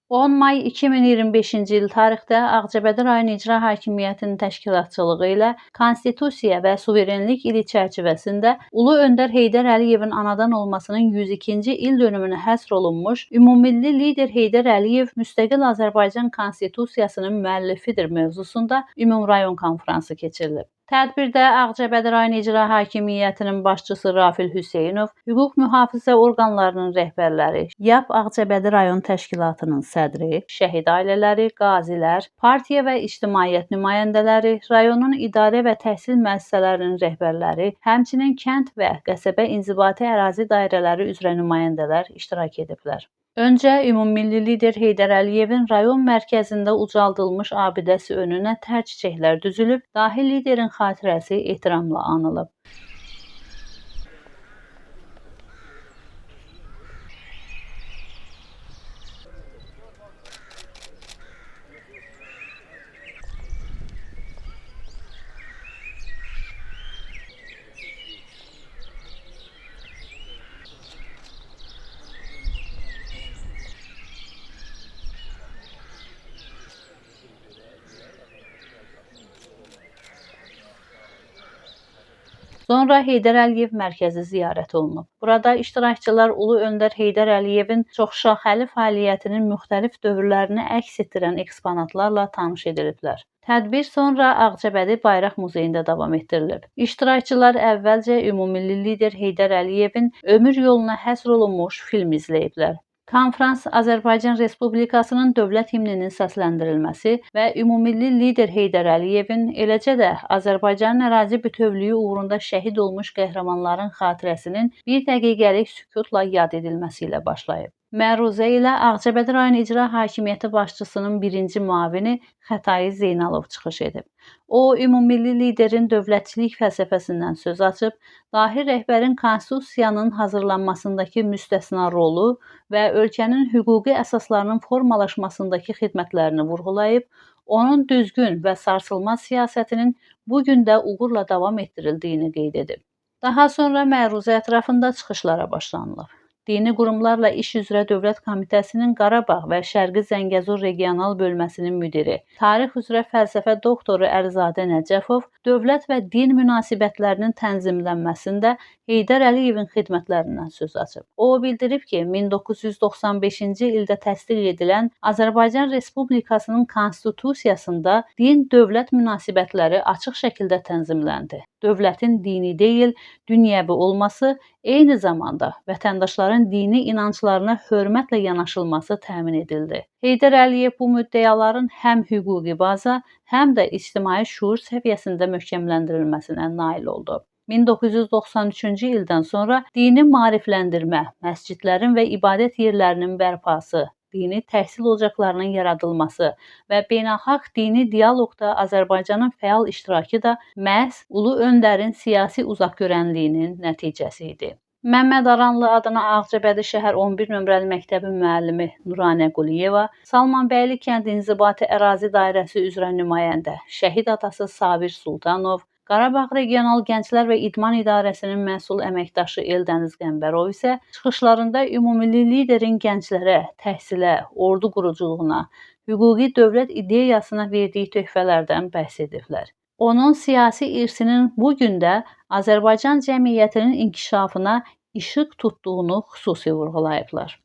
10 may 2025-ci il tarixdə Ağcabədi rayon İcra Hakimiyyətinin təşkilatçılığı ilə Konstitusiya və Suverenlik ili çərçivəsində Ulu Öndər Heydər Əliyevin anadan olmasının 102-ci il dönümünə həsr olunmuş Ümummilli lider Heydər Əliyev müstəqil Azərbaycan Konstitusiyasının müəllifidir mövzusunda ümumrayon konfransı keçirilib. Tədbirdə Ağcabədi rayon İcra Hakimiyyətinin başçısı Rafil Hüseynov, hüquq mühafizə orqanlarının rəhbərləri, YAP Ağcabədi rayon təşkilatının sədri, şəhid ailələri, qazilər, partiya və ictimaiyyət nümayəndələri, rayonun idarə və təhsil müəssisələrinin rəhbərləri, həmçinin kənd və qəsəbə inzibati ərazi dairələri üzrə nümayəndələr iştirak ediblər. Öncə ümummilli lider Heydər Əliyevin rayon mərkəzində ucaldılmış abidəsi önünə tər çiçəklər düzülüb, dahi liderin xatirəsi ehtiramla anılıb. Sonra Heydər Əliyev mərkəzi ziyarət olunub. Burada iştirakçılar Ulu Öndər Heydər Əliyevin çoxşaxəli fəaliyyətinin müxtəlif dövrlərini əks etdirən eksponatlarla tanış ediliblər. Tədbir sonra Ağcabədi Bayraq Muzeyində davam etdirilib. İştirakçılar əvvəlcə ümummilli lider Heydər Əliyevin ömür yoluna həsr olunmuş film izləyiblər. Konfrans Azərbaycan Respublikasının dövlət himninin səsləndirilməsi və ümummilli lider Heydər Əliyevin, eləcə də Azərbaycanın ərazi bütövlüyü uğrunda şəhid olmuş qəhrəmanların xatirəsinin bir dəqiqəlik sükutla yad edilməsi ilə başlayıb. Məruzə ilə Ağcabədi rayon İcra Hakimiyyəti başçısının birinci müavini Xətai Zeynalov çıxış edib. O, ümummilli liderin dövlətçilik fəlsəfəsindən söz açıb, dahi rəhbərin konstitusiyanın hazırlanmasındakı müstəsna rolu və ölkənin hüquqi əsaslarının formalaşmasındakı xidmətlərini vurğulayıb, onun düzgün və sarsılmaz siyasətinin bu gün də uğurla davam etdirildiyini qeyd edib. Daha sonra məruzə ətrafında çıxışlara başlanılıb. Dini qurumlarla iş üzrə Dövlət Komitəsinin Qarabağ və Şərqi Zəngəzur regional bölməsinin müdiri, tarix üzrə fəlsəfə doktoru Əlizadə Nəcəfov dövlət və din münasibətlərinin tənzimlənməsində Heydər Əliyevin xidmətlərindən söz açıb. O bildirib ki, 1995-ci ildə təsdiq edilən Azərbaycan Respublikasının konstitusiyasında din-dövlət münasibətləri açıq şəkildə tənzimləndi. Dövlətin dini deyil, dünyəvi olması, eyni zamanda vətəndaşların dini inanclarına hörmətlə yanaşılması təmin edildi. Heydər Əliyev bu müddəaların həm hüquqi baza, həm də ictimai şuur səviyyəsində möhkəmləndirilməsinə nail oldu. 1993-cü ildən sonra dini maarifləndirmə, məscidlərin və ibadət yerlərinin bərpası, dini təhsil ocaqlarının yaradılması və beynəlxalq dini dialoqda Azərbaycanın fəal iştirakı da məhz Ulu Öndərin siyasi uzaqgörənliyinin nəticəsi idi. Məmməd Aranlı adına Ağcabədi şəhər 11 nömrəli məktəbin müəllimi Nuranə Quliyeva, Salmanbəyli kənd inzibati ərazi dairəsi üzrə nümayəndə, şəhid atası Sabir Sultanov, Qarabağ Regional Gənclər və İdman İdarəsinin məsul əməkdaşı Eldəniz Qəmbərov isə çıxışlarında ümummilli liderin gənclərə, təhsilə, ordu quruculuğuna, hüquqi dövlət ideyasına verdiyi töhfələrdən bəhs ediblər. Onun siyasi irsinin bu gün də Azərbaycan cəmiyyətinin inkişafına işıq tutduğunu xüsusi vurğulayıblar.